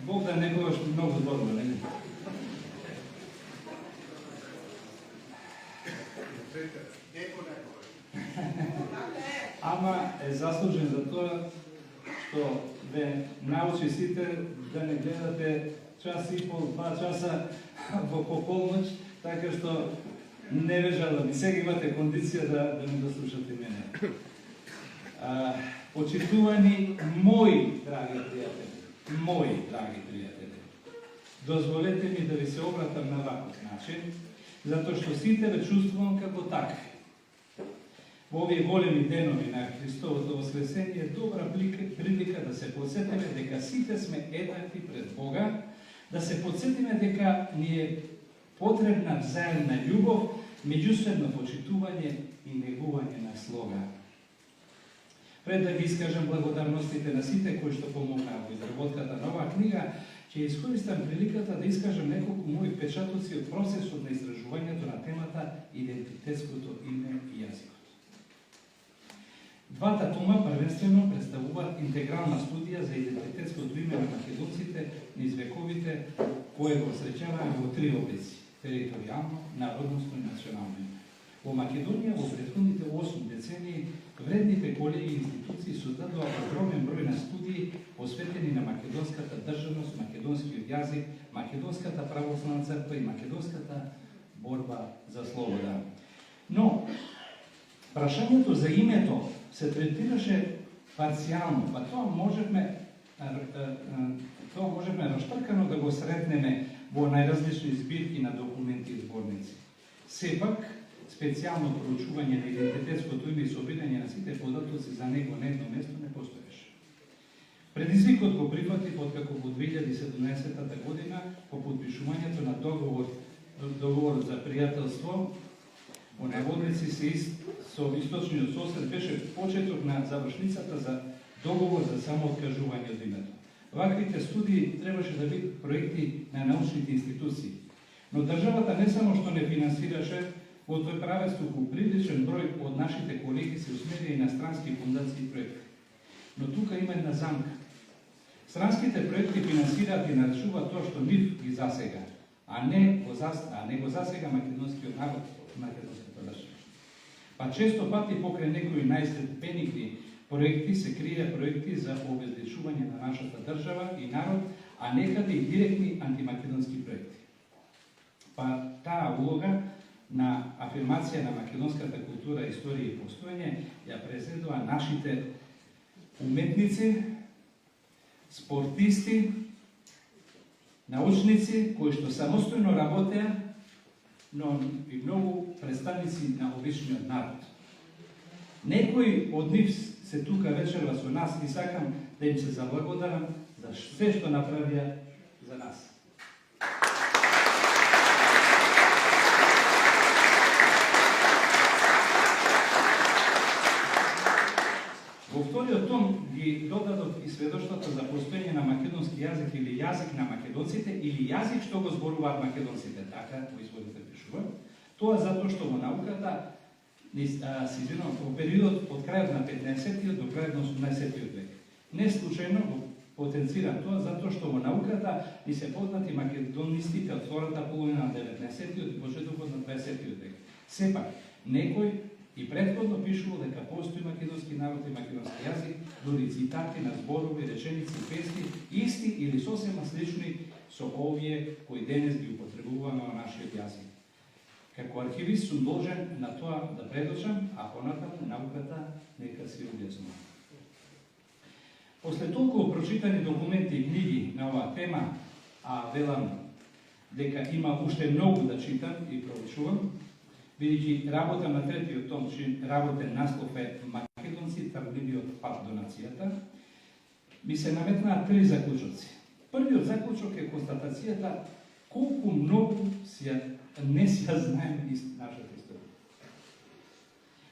Богдан некогаш многу зборува, нели? Ама е заслужен за тоа што ве научи сите да не гледате час и пол, 2 часа во пополноќ, така што не ве жалам. И сега имате кондиција да ме дослушате мене. Почитувани мои драги пријатели, дозволете ми да ви се обратам на ваков начин, затоа што сите ве чувствувам како такви. Во овие големи денови на Христовото воскресение е добра прилика да се подсетиме дека сите сме еднакви пред Бога, да се подсетиме дека ни е потребна взаемна љубов, меѓусебно почитување и негување на слога. Пред да ги искажам благодарностите на сите кои што помогнаа во изработката на оваа книга, ќе искористам приликата да искажам неколку мои впечатоци од процесот на истражувањето на темата идентитетското име и јазикот. Двата тома првенствено представуваат интегрална студија за идентитетското име на македонците низ вековите, кое го среќаваме во 3 облици: територијално, народносно и национално име. Во Македонија во претходните 8 децении вредните колеги и институции создадоа огромен број на студии посветени на македонската државност, македонскиот јазик, македонската православна црква и македонската борба за слобода. Но прашањето за името се третираше парцијално, па тоа можевме раштаркано да го сретнеме во најразлични збирки на документи и зборници. Сепак, специјално проучување на идентитетското име и собирање на сите податоци за него на едно место не постоеше. Предизвикот го прифатив откако во 2017 година по подпишувањето на договорот за пријателство во најводници со источниот сосед беше почеток на завршницата за договор за самооткажување од името. Ваквите студии требаше да бидат проекти на научните институции, но државата не само што не финансираше во тој правец, туку приличен број од нашите колеги се усмерија и на странски фондации и проекти. Но тука има една замка. Странските проекти финансираат и нарушуваат тоа што нив ги засега, а не го засега македонскиот народ и македонската држава. Па често пати покрај некои најстепенити проекти се кријат проекти за обезличување на нашата држава и народ, а некаде и директни антимакедонски проекти. Па таа улога на афирмација на македонската култура, историја и постоење ја презедува нашите уметници, спортисти, научници кои што самостојно работеа, но и многу представници на обичниот народ. Некои од нив се тука вечерва со нас и сакам да им се заблагодарам за се што направија за нас. Во вториот том ги додадов и сведоштвото за постоење на македонски јазик или јазик на македонците или јазик што го зборуваат македонците, така во изводите пишува. Тоа затоа што во науката во периодот од крајот на 15-тиот до крајот на 18-тиот век. Не случајно го потенцирам тоа затоа што во науката ни се познати македонистите од втората половина на 19-тиот и почетокот на 20-тиот век. Сепак, некој и претходно пишувал дека постои македонски народ и македонски јазик, дури цитати на зборови, реченици и песни, исти или сосема слични со овие кои денес ги употребуваме во нашиот јазик. Како архивист сум должен на тоа да предочам, а понатаму науката нека се објаснува. После толку прочитани документи и книги на оваа тема, а велам дека има уште многу да читам и проучувам, бидејќи работа на третиот том, работен наслов е Македонци тргливиот пат до нацијата, ми се наметнаа 3 заклучоци. Првиот заклучок е констатацијата колку многу не си ја знаеме нашата историја.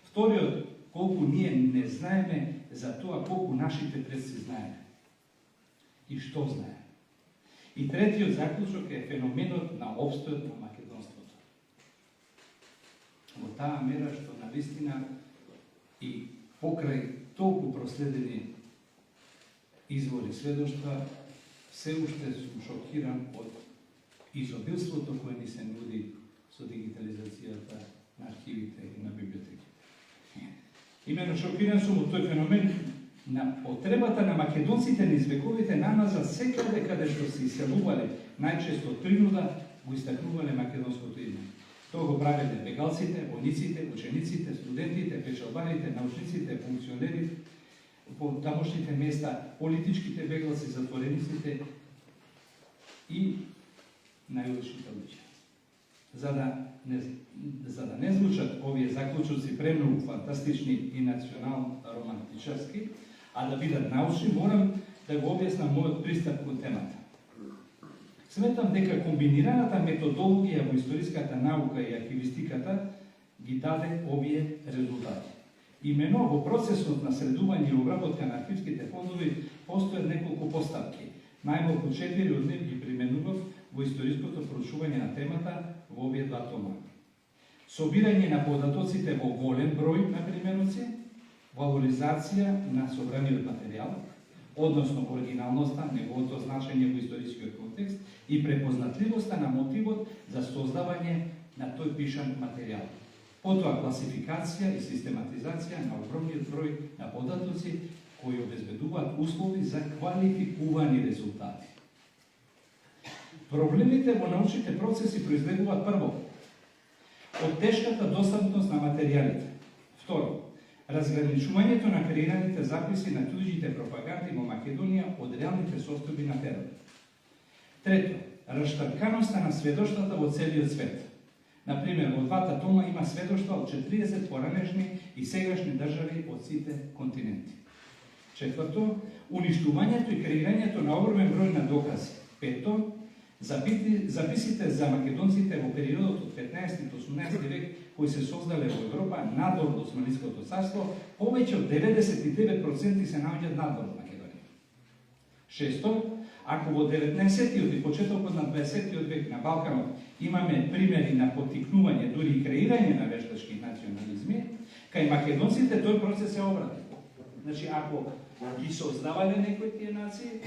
Вториот, колку ние не знаеме за тоа колку нашите предци знаеме и што знаеме. И третиот заклучок е феноменот на опстојот на македонството. Во таа мера што навистина и покрај толку проследени извори сведоштва се уште сум шокиран од изобилството кое ни се нуди со дигитализацијата на архивите и на библиотеките. Имено шокиран сум од тој феномен на потребата на македонците низ вековите намаза секаде каде што се иселувале, најчесто принуда, го истакнувале македонското име. Тоа го правеле бегалците, војниците, учениците, студентите, печалбарите, научниците, функционерите, по тамошните места, политичките бегалци, затворениците и најлошите луѓе. За да не звучат овие заклучоци премногу фантастични и национално романтичарски, а да бидат научни, морам да го објаснам мојот пристап кон темата. Сметам дека комбинираната методологија во историската наука и архивистиката ги даде овие резултати. Имено во процесот на средување и обработка на архивските фондови постојат неколку поставки. Најмалку 4 од нив ги применував во историското проучување на темата во овие два тома. Собирање на податоците во голем број на применоци, валоризација на собраниот материјал, односно оригиналноста, неговото значење во историскиот контекст и препознатливоста на мотивот за создавање на тој пишан материјал. Потоа класификација и систематизација на огромниот број на податоци кои обезбедуваат услови за квалификувани резултати. Проблемите во научните процеси произлегуваат прво од тешката достапност на материјалите. Второ, разграничувањето на креираните записи на туѓите пропаганди во Македонија од реалните состојби на терен. Трето, раштарканоста на сведоштвата во целиот свет. Например, во двата тома има сведоштва од 40 поранешни и сегашни држави од сите континенти. Четврто, уништувањето и креирањето на огромен број на докази. Пето, записите за македонците во периодот од 15 до 18 век кои се создале во Европа надвор од Османското царство, повеќе од 99% се наоѓаат надвор од Македонија. Шесто, ако во 19-тиот и почетокот на 20-тиот век на Балканот имаме примери на поттикнување, дури и креирање на вештачки национализми, кај македонците тој процес е обратен. Значи, ако ги создавале некои тие нации,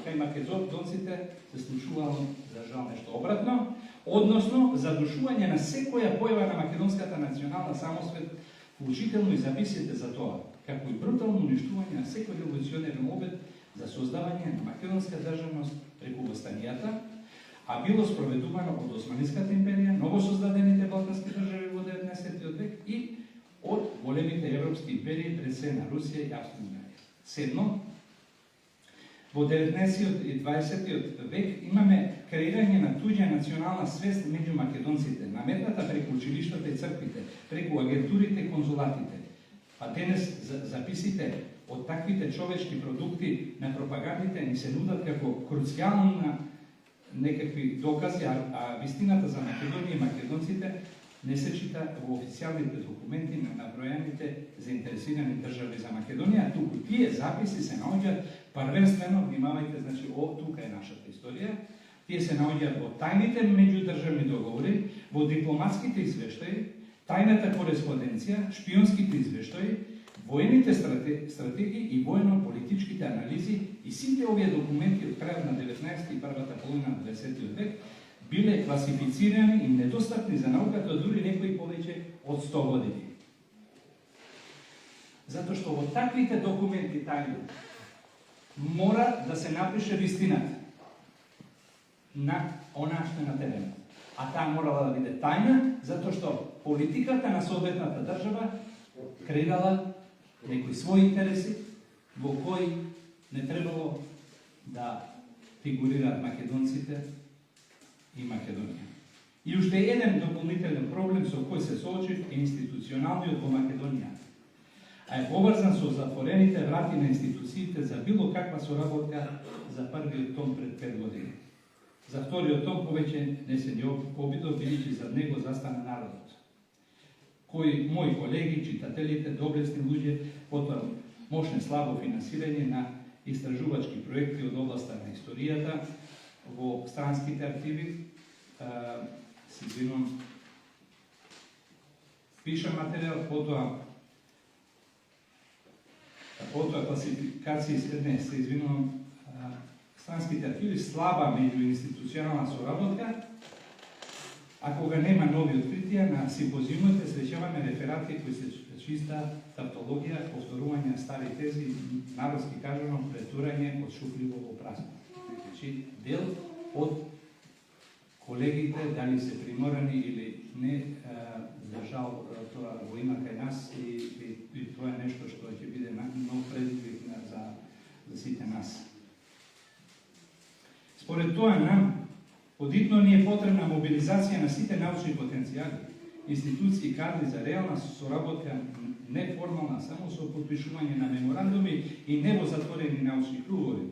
кај македонците се случувало, за жал, нешто обратно, односно задушување на секоја појава на македонската национална самосвет, вклучително и записите за тоа, како и брутално уништување на секој револуционерен обет за создавање на македонска државност преку востанијата, а било спроведувано од Османската империја, новосоздадените балкански држави во 19 век и од големите европски империи, пред се на Русија и Австрија. Седмо, во 19 и 20 век имаме креирање на туѓа национална свест меѓу македонците, наметната преку училиштата и црквите, преку агентурите и конзулатите. А денес записите од таквите човечки продукти на пропагандите ни се нудат како круцијално на некакви докази, а вистината за Македонија и македонците не се чита во официјалните документи на набројаните заинтересирани држави за Македонија, туку тие записи се наоѓаат првенствено, внимавајте, значи, тука е нашата историја, тие се наоѓаат во тајните меѓудржавни договори, во дипломатските извештаи, тајната кореспонденција, шпионските извештаи, воените стратегии и воено-политичките анализи и сите овие документи од крајот на 19 и првата половина на 20 век биле класифицирани и недостапни за науката дури некои повеќе од 100 години. Затоа што во таквите документи тајни мора да се напише вистината на она што е на теренот. А таа морала да биде тајна, затоа што политиката на соодветната држава креирала некои своји интереси во кои не требало да фигурираат македонците и Македонија. И уште еден дополнителен проблем со кој се соочив е институционалниот во Македонија, а е поврзан со затворените врати на институциите за било каква соработка за првиот том пред 5 години. За вториот том повеќе не се ни обидов, бидејќи зад него застана народот, кои мои колеги, читателите, доблесни луѓе, потоа мощно слабо финансирање на истражувачки проекти од областа на историјата во странските архиви, се извинувам, пиша материјал, потоа класификација и средне, се извинувам, странските архиви, слаба меѓуинституционална соработка, а кога нема нови откритија, на симпозиумите среќаваме реферати кои се чиста тавтологија, повторување на стари тези, народски кажано, претурање од шупливо во празно. Значи, дел од колегите, дали се приморани или не, за жал тоа го има кај нас и тоа е нешто што ќе биде нов предизвик за сите нас. Според тоа нам, подитно ни е потребна мобилизација на сите научни потенцијали, институции кадри за реална соработка, неформална, само со подпишување на меморандуми и не во затворени научни кругови.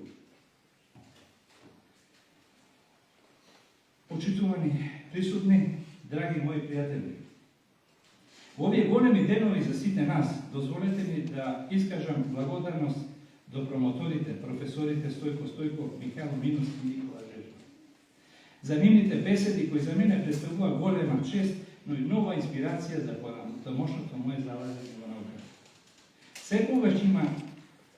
Почитувани присутни, драги мои пријатели, во овие големи денови за сите нас, дозволете ми да искажам благодарност до промоторите, професорите Стојко Стојков, Михајло Миновски и Никола Жежов. За нивните беседи кои за мене представува голема чест, но и нова инспирација за понатамошното моје залазење во наука. Секогаш има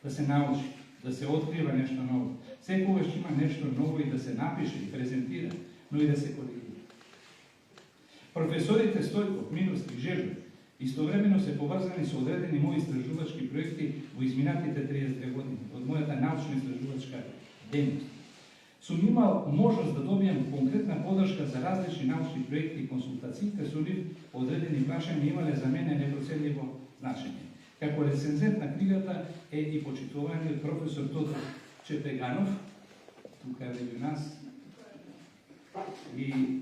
да се научи, да се открива нешто ново. Секогаш има нешто ново и да се напише и презентира, но и да се коригира. Професорите Стојков, Миновски и Жежов истовремено се поврзани со одредени мои истражувачки проекти во изминатите 32 години од мојата научно-истражувачка дејност. Сум имал можност да добијам конкретна подршка за различни научни проекти и консултациите со нив одредени прашања имале за мене непроценливо значење. Како рецензент на книгата е и почитуваниот професор Тодор Четеганов, тука е меѓу нас, и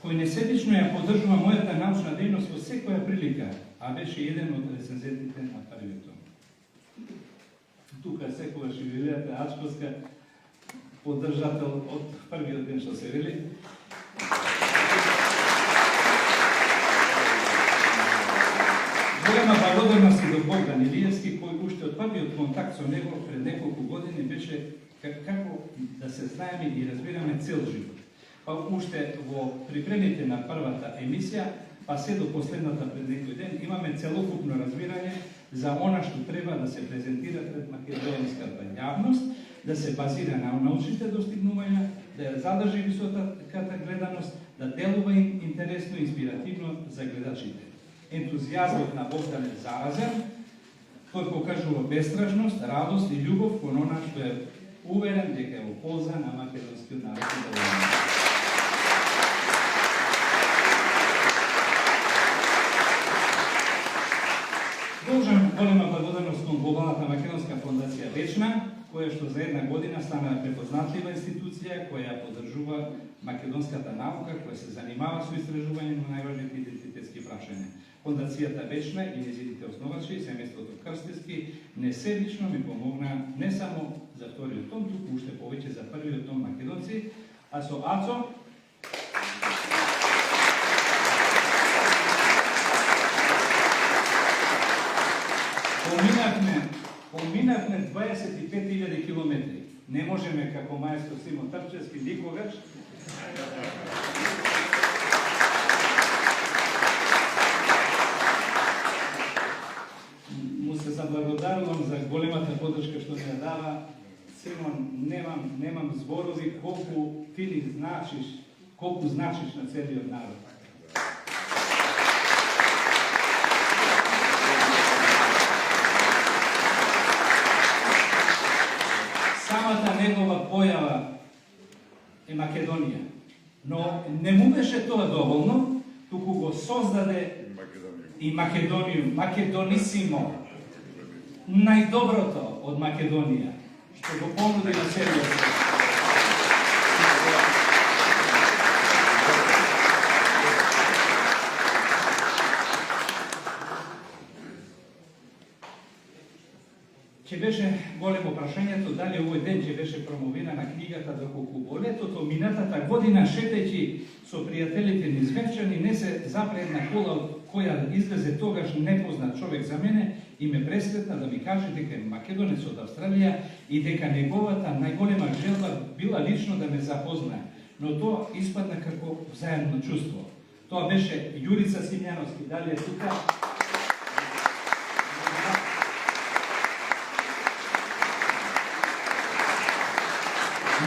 кој несебично ја поддржува мојата научна дејност во секоја прилика, а беше еден од рецензентите на првиот том. Тука секогаш и видите Ачковска, поддржател од првиот ден што се вели. Голема благодарност и до Богдан Илиевски, кој уште од првиот контакт со него пред неколку години беше како да се знаеме и разбираме цел живот. Па уште во припремите на првата емисија, па се до последната пред некој ден, имаме целокупно разбирање за она што треба да се презентира пред македонската јавност, да се базира на научните достигнувања, да ја задржи високата гледаност, да делува интересно и инспиративно за гледачите. Ентузијазмот на Богдан е заразен, тој покажува бестрашност, радост и љубов кон она што е уверен дека е во полза на македонскиот народ. Должам голема благодарност кон Глобалната македонска фондација Вечна, која што за една година стана препознатлива институција која поддржува македонската наука, која се занимава со истражување на најважните идентитетски прашања. Фондацијата Вечна и нејзините основачи, семејството Крстевски, несебично ми помогна не само за вториот том, туку уште повеќе за првиот том Македонци, а со Ацо поминавме 25.000 километри. Не можеме како маестро Симон Трчевски никогаш му се заблагодарувам за големата поддршка што ми ја дава. Симон, немам зборови колку ти значиш, колку значиш на целиот народ. Самата негова појава е Македонија, но не му беше тоа доволно, туку го создаде и Македонијум, Македонисимо, најдоброто од Македонија, што го понуди на целиот свет. Ќе беше големо прашањето дали овој ден ќе беше промовирана книгата доколку во летото минатата година шетејќи со пријателите низ Вевчани не се запре една кола од која излезе тогаш непознат човек за мене и ме пресретна да ми каже дека е македонец од Австралија и дека неговата најголема желба била лично да ме запознае, но тоа испадна како взаемно чувство. Тоа беше Јурица Симјановски. Дали е тука?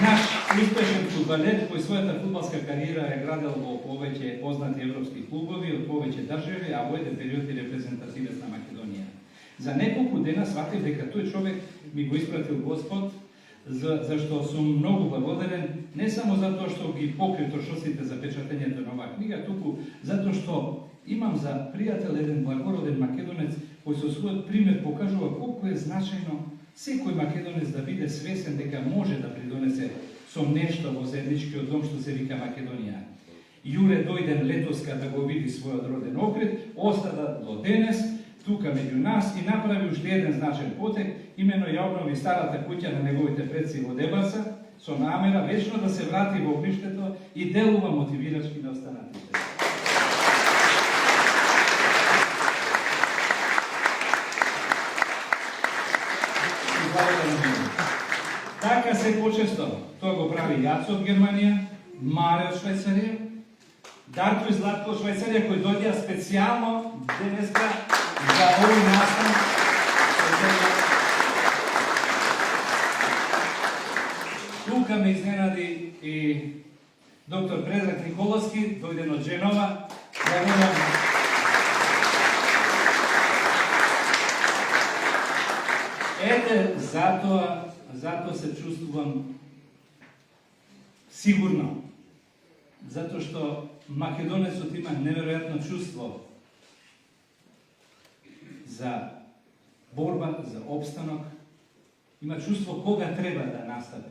Наш успешен фудбалер кој својата фудбалска кариера е градел во повеќе познати европски клубови од повеќе држави, а во еден период и репрезентативец на Македонија. За неколку дена сватив дека тој човек ми го испратил Господ, зашто сум многу благодарен, не само затоа што ги покри трошоците за печатењето на оваа книга, туку затоа што имам за пријател еден благороден македонец кој со својот пример покажува колку е значајно секој македонец да биде свесен дека може да придонесе со нешто во заедничкиот дом што се вика Македонија. Јуре дојден летоска да го види својот роден окрет, остана до денес тука меѓу нас и направи уште еден значен потек, имено ја обнови старата куќа на неговите предци во Дебарса, со намера вечно да се врати во огништето и делува мотивирачки на останатите. Така се почесто, тоа го прави Јацо од Германија, Маре од Швајцарија, Дарко и Златко од Швајцарија, кои дојдеа специјално денеска за овој настан. Тука ме изненади и доктор Предраг Николовски, дојден од Женова. Ете, затоа се чувствувам сигурно. Затоа што македонецот има неверојатно чувство за борба, за обстанок. Има чувство кога треба да настапи.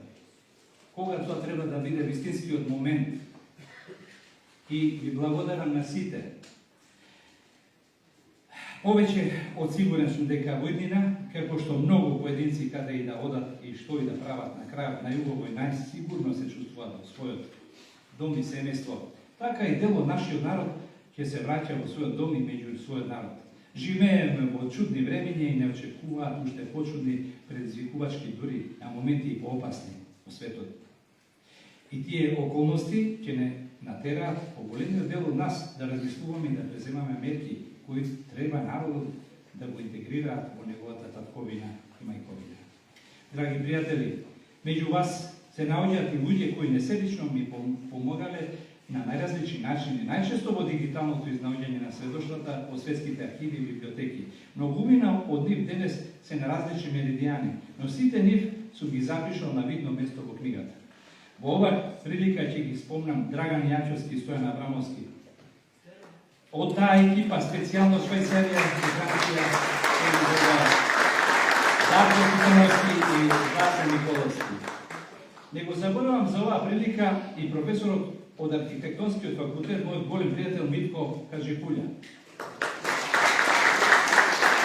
Кога тоа треба да биде вистинскиот момент. И ви благодарам на сите. Повеќе од сигурен сум дека во иднина, како што многу поединци каде и да одат и што и да прават на крајот на југовој, најсигурно се чувствуваат во својот дом и семејство. Така и дел од нашиот народ ќе се враќа во својот дом и меѓу својот народ. Живееме во чудни времиња и не очекуваат уште почудни предизвикувачки, дури на моменти и поопасни во светот. И тие околности ќе не натераат поголемиот дел од нас да размислуваме и да преземаме мерки кои треба народот да го интегрираат во неговата татковина и мајковина. Драги пријатели, меѓу вас се наоѓаат и луѓе кои неседично ми помогале на најразлични начини, најчесто во дигиталното изнаоѓање на сведоштвата во светските архиви и библиотеки. Многумина од нив денес се на различни меридијани, но сите нив сум ги запишал на видно место во книгата. Во оваа прилика ќе ги спомнам Драган Јачовски и Стојан Абрамовски. Од таа екипа специјално Швајцарија, Дарко Симјановски и Васил Николовски. Не го заборавам за оваа прилика и професорот од архитектонскиот факултет, мојот голем пријател Митко Кажикулја.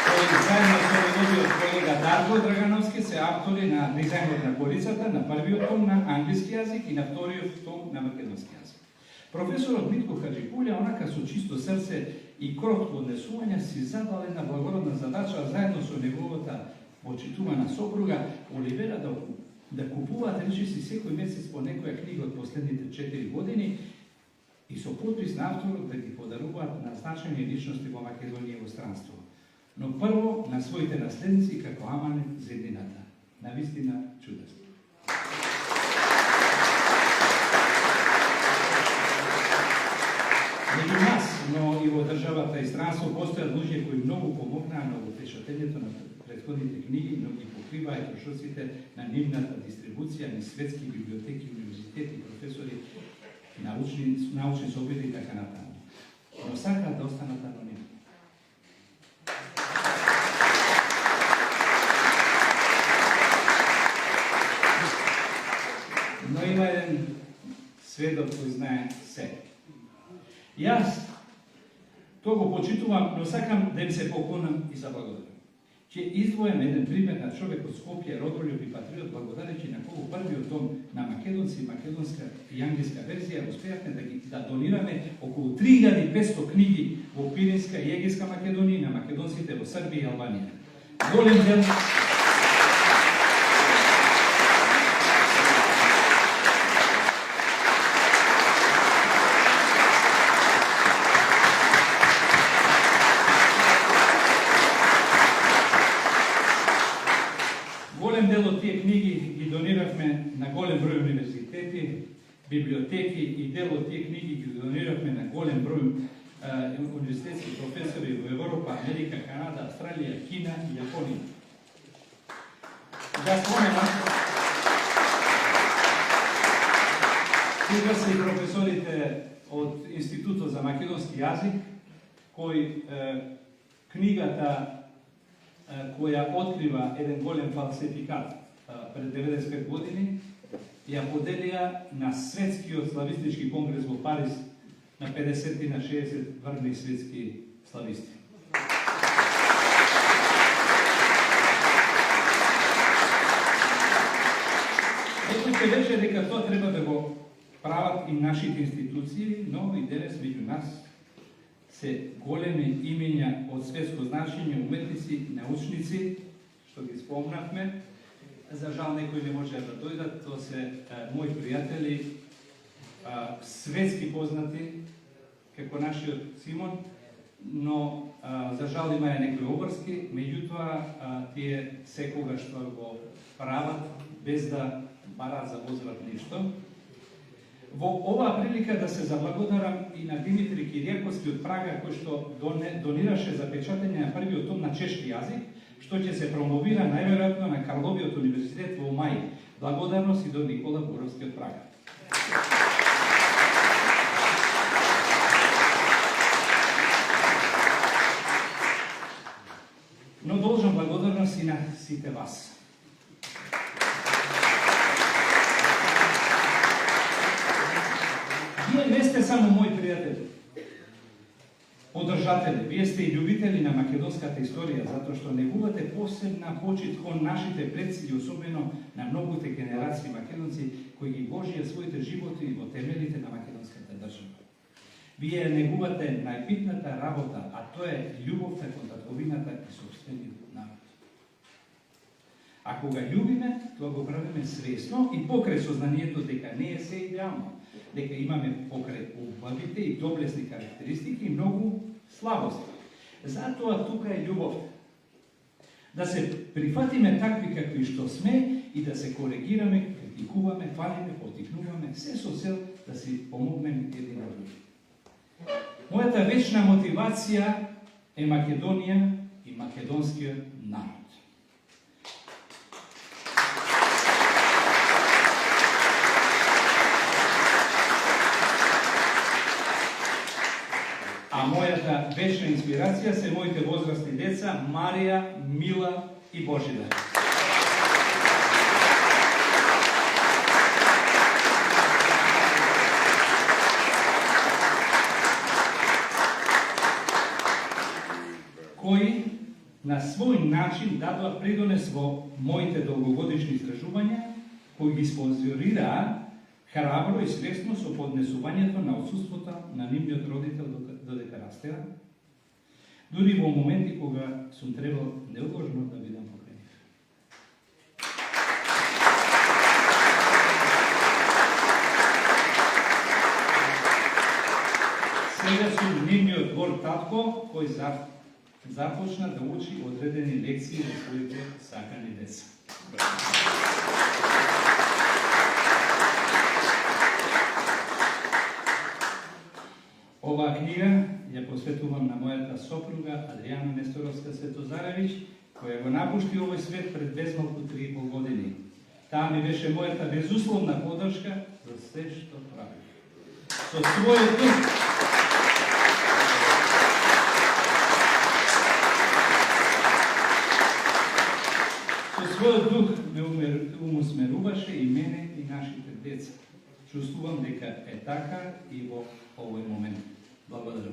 Тој заедно со неговиот колега Дарко Драгановски се автори на дизајнот на колицата, на првиот том на англиски јазик и на вториот том на македонски јазик. Професорот Митко Хаджикулја, онака со чисто срце и кротко однесување, си задал една благородна задача заедно со неговата почитувана сопруга Оливера да купуваат речиси секој месец по некоја книга од последните 4 години и со подпис на авторот да ги подаруваат на значајни личности во Македонија и во странство. Но прво на своите наследници како аманет за еднината. Навистина чудесно. Меѓу нас, но и во државата и странство постојат луѓе кои многу помогнаа на печатењето на претходните книги, но ги покриваат трошоците на нивната дистрибуција низ светски библиотеки, универзитети, професори, научни собири и така натаму. Но сакаат да останат анонимни. Но има еден сведок кој знае се. Јас тоа го почитувам, но сакам да им се поклонам и заблагодарам. Ќе издвојам еден пример на човек од Скопје, родолюб и патриот, благодарејќи на кого првиот том на македонци, македонска и англиска верзија успеавме да донираме околу 3500 книги во Пиринска и Егејска Македонија и на македонците во Србија и Албанија. Голем дел библиотеки и дел од тие книги ги дониравме на голем број универзитетски професори во Европа, Америка, Канада, Австралија, Кина и Јапонија. Да споменам, сега се и професорите од Институтот за македонски јазик, кој книгата која открива еден голем фалсификат пред 95 години, ја поделија на светскиот славистички конгрес во Париз на 50 и на 60 врвни светски слависти. Ето рече дека тоа треба да го прават и нашите институции, но и денес меѓу нас се големи имења од светско значење, уметници, научници, што ги спомнавме. За жал некои не може да дојдат, тоа се мои пријатели, светски познати, како нашиот Симон, но за жал има некои обврски, меѓутоа тие секогаш тоа го прават без да бараат за возврат ништо. Во оваа прилика да се заблагодарам и на Димитри Кириаковски од Прага, кој што донираше за печатење на првиот том на чешки јазик, што ќе се промовира најверојатно на Карловиот универзитет во мај. Благодарност и до Никола Боровски од Прага. Но должам благодарност и на сите вас. Вие не сте само мои пријатели, подржатели, вие сте и љубители на македонската историја, затоа што негувате посебна почит кон нашите предци и особено на многуте генерации македонци кои ги вложија своите животи во темелите на македонската држава. Вие негувате најбитната работа, а тоа е љубовта кон татковината и сопствениот народ. А кога љубиме, тоа го правиме свесно и покрај сознанието дека не е се идеално, дека имаме покрај убавите и доблесни карактеристики и многу слабости. Затоа тука е љубовта. Да се прифатиме такви какви што сме и да се коригираме, критикуваме, фалиме, потикнуваме, се со цел да си помогнеме едни на други. Мојата вечна мотивација е Македонија и македонскиот народ. А мојата вечна инспирација се моите возрастни деца Марија, Мила и Божидар. Кои на свој начин дадоа придонес во моите долгогодишни истражувања, кои ги спонзорираа храбро и свесно со поднесувањето на отсуството на нивниот родител додека растеа, дури во моменти кога сум требал неодложно да бидам покрај нив. Сега сум нивниот гор татко, кој започна да учи одредени лекции за своите сакани деца. Оваа книга ја посветувам на мојата сопруга Адријана Несторовска Светозаревич, која го напушти овој свет пред безмалку 3,5 години. Таа ми беше мојата безусловна поддршка за се што прави. Со својот дух ме умусмеруваше и мене и нашите деца. Чувствувам дека е така и во овој момент. Благодарам.